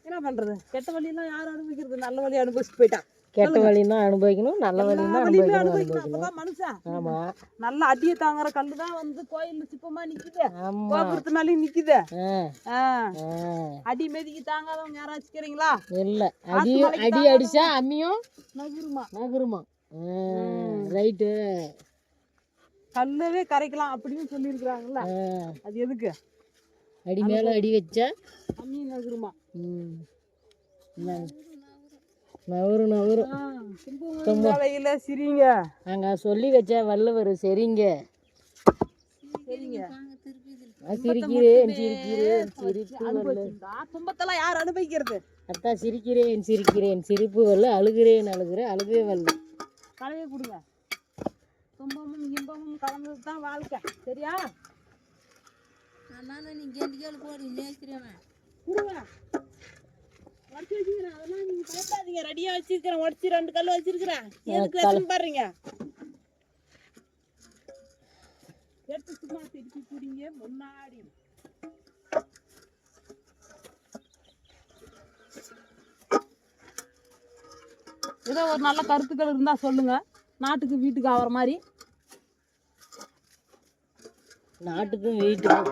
என்ன பண்றது? கெட்ட வழியெல்லாம் யாரும் அனுபவிக்கிறது, நல்ல வழி அனுபவிச்சுட்டு போயிட்டான். கெட்ட வழின்னா அனுபவிக்கணும், நல்ல வழின்னா அனுபவிக்கணும். அப்பதான் மனுஷன். ஆமா, நல்ல அடியை தாங்குற கல்லு தான் வந்து கோயில் சிப்பமா நிக்குது, கோபுரத்து மேலேயும் நிக்குது. அடி மெதிக்கு தாங்காதவங்க யாராச்சும் இருக்கிறீங்களா? இல்ல, அடி அடிச்சா அம்மியும் நகருமா. ரைட்டு. கல்லவே கரைக்கலாம் அப்படின்னு சொல்லியிருக்கிறாங்கல்ல, அது எதுக்கு? அடி மேல அடி வச்சா அம்மியும் நகருமா. நவரும். சிரிங்க, நாங்க சொல்லி வச்ச வள்ளுவர். சரிங்க, சிரிக்கிறேன் துன்பத்தெல்லாம் யார் அனுபவிக்கிறது? அத்தா சிரிக்கிறேன் சிரிப்பு வரல, அழுகிறேன் அழுகவே வரல. கலவையை கொடுங்க. துன்பமும் இன்பமும் கலந்தது தான் வாழ்க்கை. சரியா? அதெல்லாம் நீங்க பயப்படாதீங்க, ரெடியா வச்சிருக்கிறேன். உடச்சி 2 கல் வச்சிருக்கிறேன். எதுக்கு வச்சுன்னு பாருங்க. எடுத்து சும்மா திருப்பி குடிங்க. முன்னாடி ஏதோ ஒரு நல்ல கருத்துக்கள் இருந்தா சொல்லுங்க. நாட்டுக்கு வீட்டுக்கு ஆகிற மாதிரி. நாட்டுக்கும் வீட்டுக்கும்